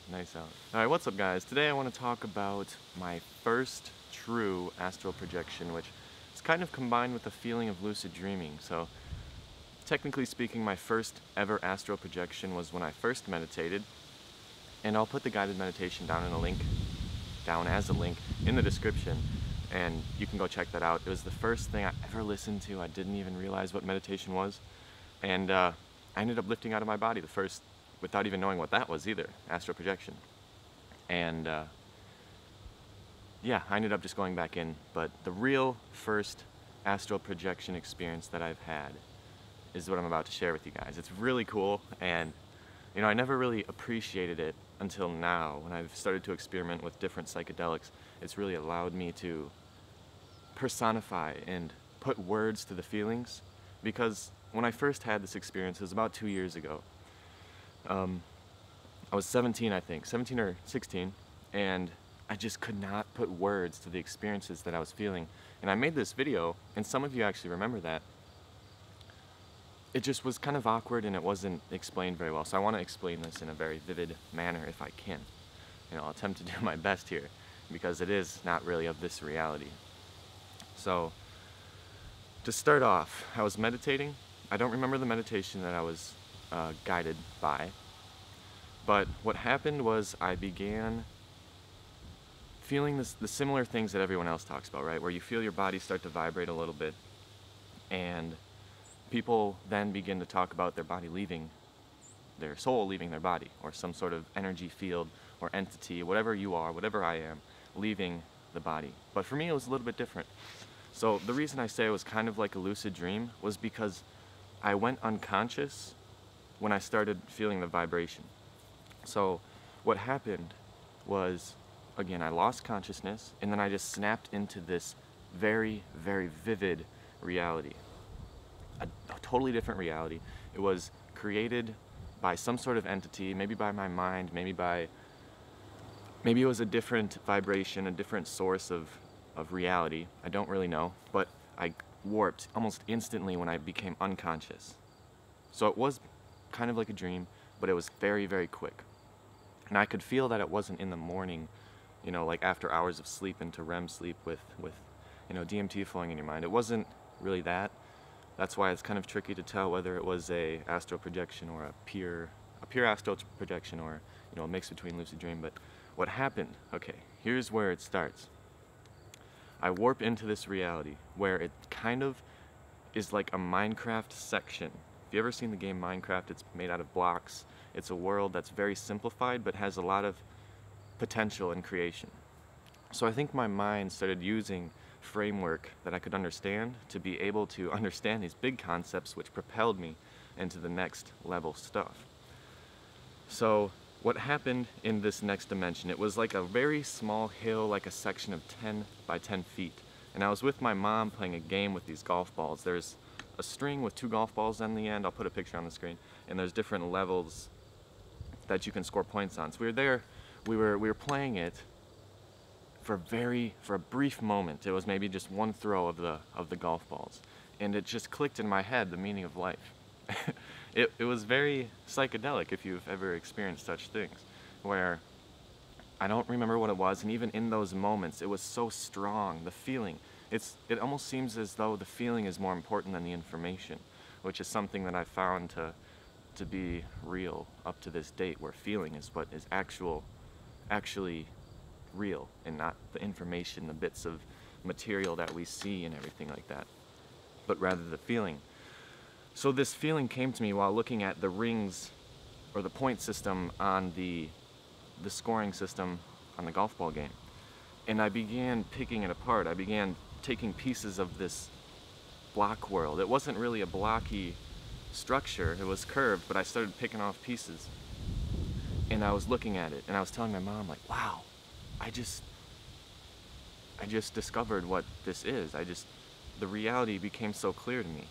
Nice out. Alright, what's up guys? Today I want to talk about my first true astral projection, which is kind of combined with the feeling of lucid dreaming. So, technically speaking, my first ever astral projection was when I first meditated, and I'll put the guided meditation down as a link in the description, and you can go check that out. It was the first thing I ever listened to. I didn't even realize what meditation was, and I ended up lifting out of my body the first, without even knowing what that was either, astral projection. And yeah, I ended up just going back in. But the real first astral projection experience that I've had is what I'm about to share with you guys. It's really cool, and you know, I never really appreciated it until now when I've started to experiment with different psychedelics. It's really allowed me to personify and put words to the feelings, because when I first had this experience, it was about 2 years ago. I was 17, I think, 17 or 16, and I just could not put words to the experiences that I was feeling. And I made this video, and some of you actually remember that. It just was kind of awkward and it wasn't explained very well. So I want to explain this in a very vivid manner if I can. You know, I'll attempt to do my best here, because it is not really of this reality. So, to start off, I was meditating. I don't remember the meditation that I was guided by, but what happened was I began feeling the similar things that everyone else talks about, right? Where you feel your body start to vibrate a little bit, and people then begin to talk about their body leaving, their soul leaving their body, or some sort of energy field or entity, whatever you are, whatever I am, leaving the body. But for me, it was a little bit different. So the reason I say it was kind of like a lucid dream was because I went unconscious when I started feeling the vibration. So what happened was, again, I lost consciousness, and then I just snapped into this very, very vivid reality. A totally different reality. It was created by some sort of entity, maybe by my mind, maybe it was a different vibration, a different source of reality. I don't really know, but I warped almost instantly when I became unconscious. So it was kind of like a dream, but it was very, very quick. And I could feel that it wasn't in the morning, you know, like after hours of sleep into REM sleep with you know, DMT flowing in your mind. It wasn't really that. That's why it's kind of tricky to tell whether it was a astral projection or a pure astral projection, or, you know, a mix between lucid dream. But what happened? Okay, here's where it starts. I warp into this reality where it kind of is like a Minecraft section. If you've ever seen the game Minecraft, it's made out of blocks. It's a world that's very simplified but has a lot of potential in creation. So I think my mind started using framework that I could understand to be able to understand these big concepts, which propelled me into the next level stuff. So what happened in this next dimension, it was like a very small hill, like a section of 10 by 10 feet. And I was with my mom playing a game with these golf balls. There's a string with 2 golf balls on the end. I'll put a picture on the screen. And there's different levels that you can score points on. So we were there, we were playing it for a brief moment. It was maybe just one throw of the golf balls. And it just clicked in my head, the meaning of life. It was very psychedelic, if you've ever experienced such things, where I don't remember what it was, and even in those moments, it was so strong, the feeling. It almost seems as though the feeling is more important than the information, which is something that I found to be real up to this date, where feeling is what is actually real, and not the information, the bits of material that we see and everything like that, but rather the feeling. So this feeling came to me while looking at the rings, or the point system on the scoring system on the golf ball game. And I began picking it apart. I began taking pieces of this block world. It wasn't really a blocky structure, it was curved, but I started picking off pieces. And I was looking at it, and I was telling my mom, like, wow, I just discovered what this is. The reality became so clear to me.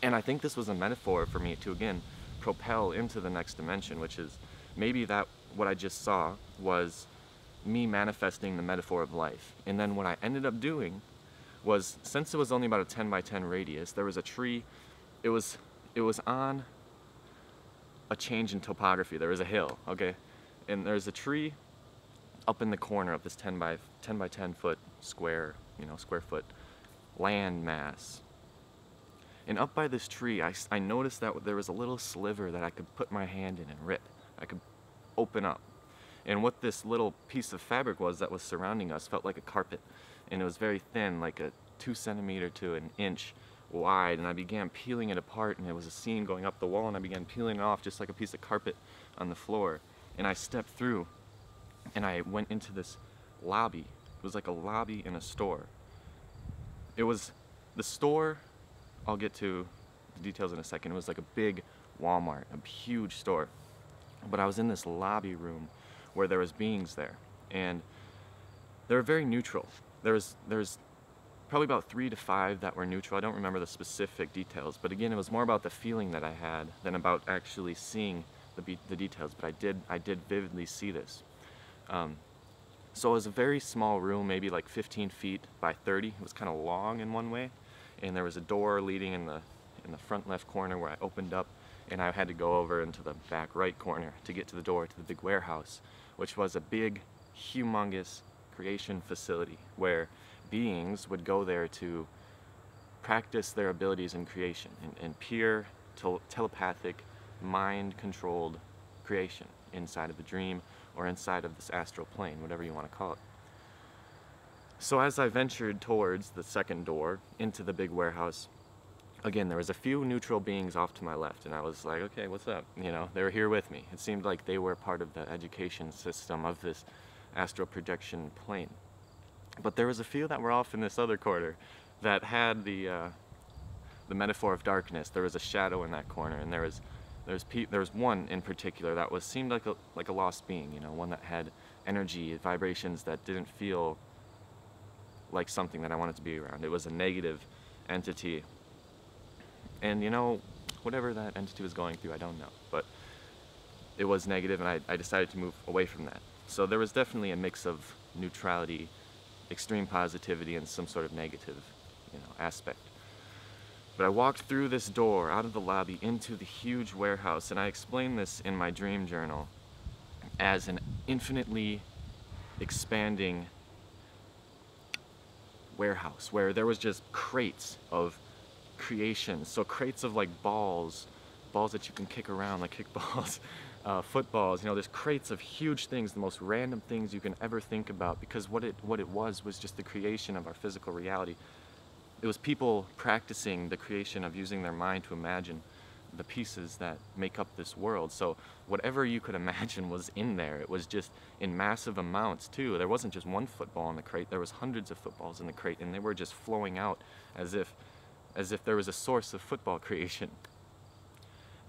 And I think this was a metaphor for me to, again, propel into the next dimension, which is maybe that what I just saw was me manifesting the metaphor of life. And then what I ended up doing was, since it was only about a 10 by 10 radius, there was a tree. It was on a change in topography. There was a hill, okay? And there's a tree up in the corner of this 10 by 10 foot square, square foot land mass. And up by this tree, I noticed that there was a little sliver that I could put my hand in and rip. I could open up. And what this little piece of fabric was that was surrounding us felt like a carpet. And it was very thin, like a 2 centimeter to an inch wide. And I began peeling it apart, and it was a seam going up the wall, and I began peeling it off just like a piece of carpet on the floor. And I stepped through, and I went into this lobby. It was like a lobby in a store. It was the store. I'll get to the details in a second. It was like a big Walmart, a huge store. But I was in this lobby room where there was beings there, and they were very neutral. There's probably about 3 to 5 that were neutral. I don't remember the specific details, but again, it was more about the feeling that I had than about actually seeing the details. But I did vividly see this. So it was a very small room, maybe like 15 feet by 30. It was kind of long in one way, and there was a door leading in the front left corner where I opened up, and I had to go over into the back right corner to get to the door to the big warehouse, which was a big, humongous creation facility where beings would go there to practice their abilities in creation, in pure telepathic, mind-controlled creation inside of the dream or inside of this astral plane, whatever you want to call it. So as I ventured towards the second door into the big warehouse, again, there was a few neutral beings off to my left, and I was like, okay, what's up? They were here with me. It seemed like they were part of the education system of this astral projection plane. But there was a few that were off in this other corner that had the metaphor of darkness. There was a shadow in that corner, and there was one in particular that seemed like a lost being, one that had energy, vibrations that didn't feel like something that I wanted to be around. It was a negative entity. And whatever that entity was going through, I don't know. But it was negative, and I decided to move away from that. So there was definitely a mix of neutrality, extreme positivity, and some sort of negative, aspect. But I walked through this door, out of the lobby, into the huge warehouse, and I explained this in my dream journal as an infinitely expanding warehouse where there was just crates of creation. So crates of like balls that you can kick around, like kickballs, footballs. There's crates of huge things, the most random things you can ever think about, because what it was just the creation of our physical reality. It was people practicing the creation of using their mind to imagine the pieces that make up this world. So whatever you could imagine was in there. It was just in massive amounts too. There wasn't just one football in the crate. There was hundreds of footballs in the crate, and they were just flowing out as if there was a source of football creation.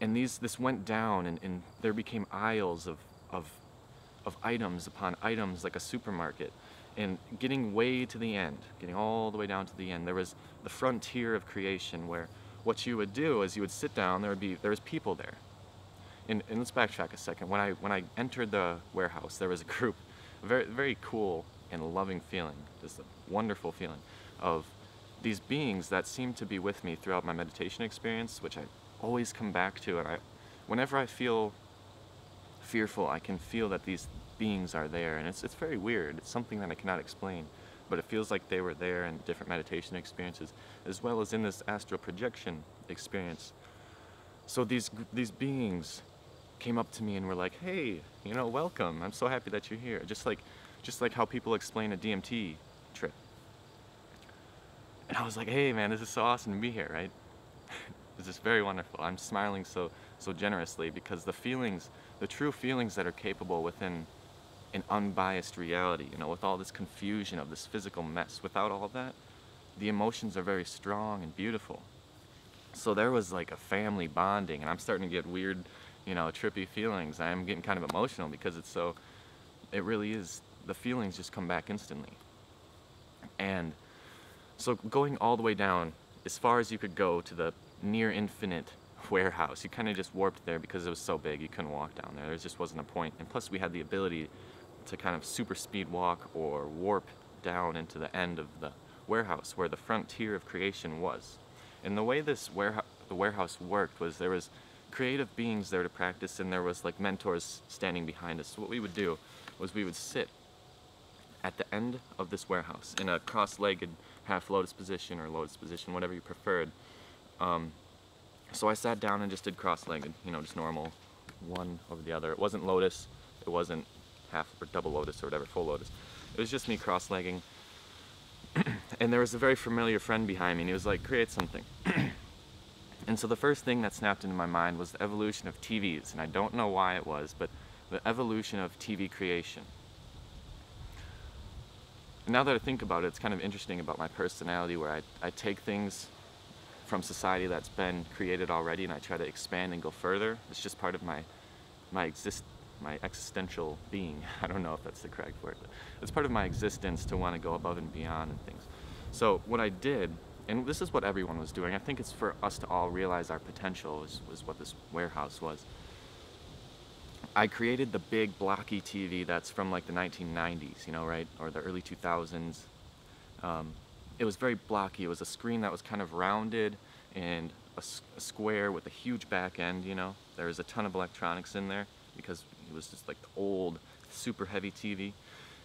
And this went down, and there became aisles of items upon items, like a supermarket. And getting way to the end, getting all the way down to the end, there was the frontier of creation, where what you would do is you would sit down. There was people there. And let's backtrack a second. When I entered the warehouse, there was a group, a very, very cool and loving feeling, just a wonderful feeling of these beings that seemed to be with me throughout my meditation experience, which I always come back to. And whenever I feel fearful, I can feel that these beings are there, and it's very weird. It's something that I cannot explain, but it feels like they were there in different meditation experiences, as well as in this astral projection experience. So these beings came up to me and were like, "Hey, welcome. I'm so happy that you're here." Just like how people explain a DMT trip. And I was like, "Hey, man, this is so awesome to be here, right?" This is very wonderful. I'm smiling so generously, because the true feelings that are capable within an unbiased reality, with all this confusion of this physical mess, without all that, the emotions are very strong and beautiful. So there was like a family bonding, and I'm starting to get weird, trippy feelings. I'm getting kind of emotional because it really is, the feelings just come back instantly. And so going all the way down, as far as you could go to the near infinite warehouse, you kind of just warped there because it was so big you couldn't walk down there. There just wasn't a point. And plus we had the ability to kind of super speed walk or warp down into the end of the warehouse where the frontier of creation was. And the way the warehouse worked was there was creative beings there to practice, and there was like mentors standing behind us. So what we would do was we would sit at the end of this warehouse in a cross-legged half lotus position or lotus position, whatever you preferred. So I sat down and just did cross-legged, you know, just normal, one over the other. It wasn't lotus, it wasn't half or double lotus or whatever, full lotus. It was just me cross-legging. And there was a very familiar friend behind me, and he was like, create something. And so the first thing that snapped into my mind was the evolution of TVs, and I don't know why it was, but the evolution of TV creation. And now that I think about it, it's kind of interesting about my personality, where I take things from society that's been created already and I try to expand and go further. It's just part of my existential being. I don't know if that's the correct word, but it's part of my existence to want to go above and beyond and things. So what I did, and this is what everyone was doing, I think it's for us to all realize our potential was what this warehouse was. I created the big blocky TV that's from like the 1990s, you know, right? Or the early 2000s. It was very blocky. It was a screen that was kind of rounded and a square with a huge back end, you know. There was a ton of electronics in there because it was just like the old, super heavy TV.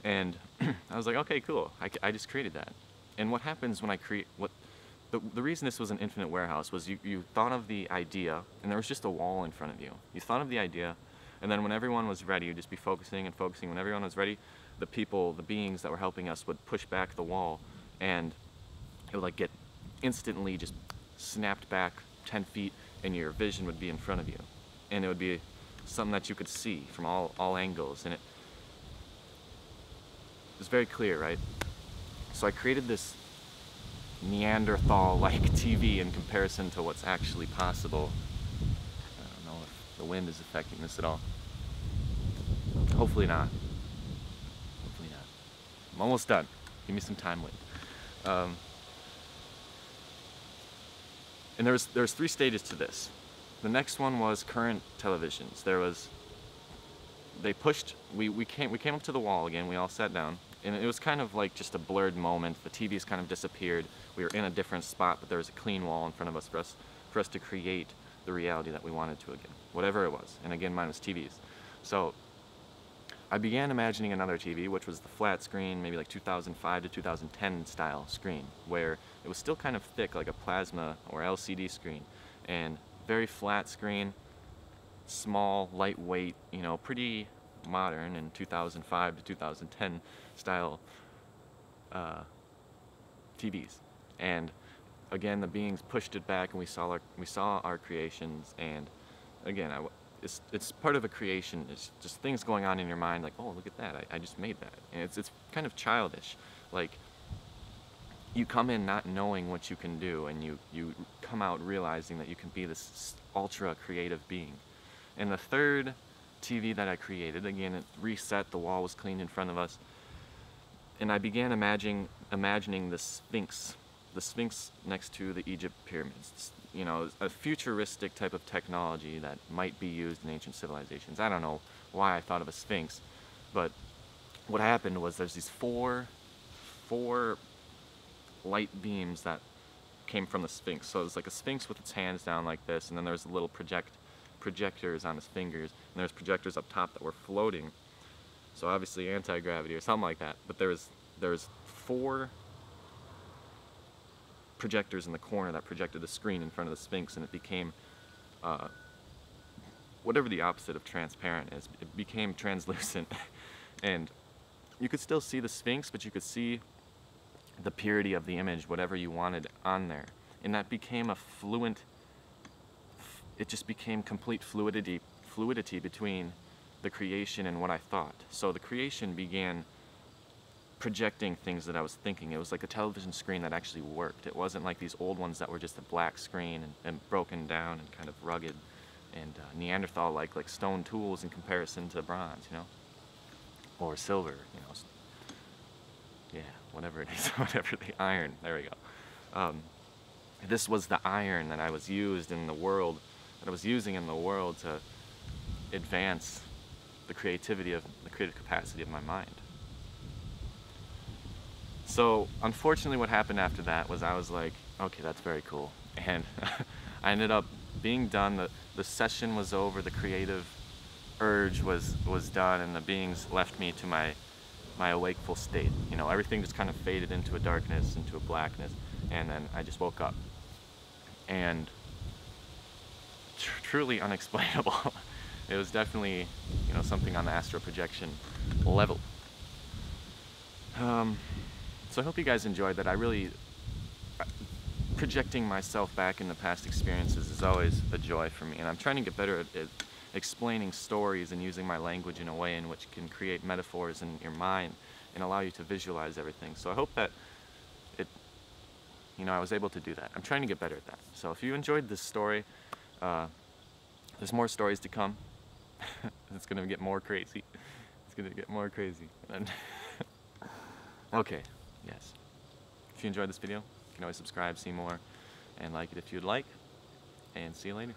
And I was like, okay, cool. I just created that. And what happens when I create, the reason this was an infinite warehouse was you thought of the idea, and there was just a wall in front of you. You thought of the idea, and then when everyone was ready, you'd just be focusing and focusing. When everyone was ready, the beings that were helping us would push back the wall, and it would like get instantly just snapped back 10 feet, and your vision would be in front of you. And it would be something that you could see from all angles, and it was very clear, right? So I created this Neanderthal-like TV in comparison to what's actually possible. I don't know if the wind is affecting this at all. Hopefully not. Hopefully not. I'm almost done. Give me some time, wind. And there's 3 stages to this. The next one was current televisions. We came up to the wall again. We all sat down. And it was kind of like just a blurred moment. The TVs kind of disappeared. We were in a different spot, but there was a clean wall in front of us for us to create the reality that we wanted to again, whatever it was. And again, mine was TVs. So I began imagining another TV, which was the flat screen, maybe like 2005 to 2010 style screen, where it was still kind of thick, like a plasma or LCD screen, and very flat screen, small, lightweight, you know, pretty modern in 2005 to 2010 style TVs. And again, the beings pushed it back, and we saw our creations. And again, it's part of a creation. It's just things going on in your mind, like, oh, look at that, I just made that. And it's kind of childish. Like, you come in not knowing what you can do, and you come out realizing that you can be this ultra creative being. And the third TV that I created, again, it reset, the wall was clean in front of us, and I began imagining the Sphinx next to the Egypt pyramids. You know, a futuristic type of technology that might be used in ancient civilizations. I don't know why I thought of a Sphinx, but what happened was there's these four light beams that came from the Sphinx. So it's like a Sphinx with its hands down like this, and then there's little projectors on his fingers, and there's projectors up top that were floating. So obviously anti-gravity or something like that. But there's 4 projectors in the corner that projected the screen in front of the Sphinx, and it became whatever the opposite of transparent is. It became translucent, and you could still see the Sphinx, but you could see the purity of the image, whatever you wanted on there. And that became a fluent, it just became complete fluidity between the creation and what I thought. So the creation began projecting things that I was thinking. It was like a television screen that actually worked. It wasn't like these old ones that were just a black screen and broken down and kind of rugged and Neanderthal-like, like stone tools in comparison to bronze, you know, or silver, you know. Yeah, whatever it is, whatever the iron. There we go. This was the iron that I was using in the world to advance the creative capacity of my mind. So unfortunately what happened after that was I was like, okay, that's very cool. And I ended up being done, the session was over, the creative urge was done, and the beings left me to my awakeful state. You know, everything just kind of faded into a darkness, into a blackness, and then I just woke up. And truly unexplainable. It was definitely, you know, something on the astral projection level. So I hope you guys enjoyed that. Projecting myself back into past experiences is always a joy for me, and I'm trying to get better at explaining stories and using my language in a way in which can create metaphors in your mind and allow you to visualize everything. So I hope that I was able to do that. I'm trying to get better at that. So if you enjoyed this story, there's more stories to come. It's gonna get more crazy. It's gonna get more crazy. And okay, yes. If you enjoyed this video, you can always subscribe, see more, and like it if you'd like. And see you later.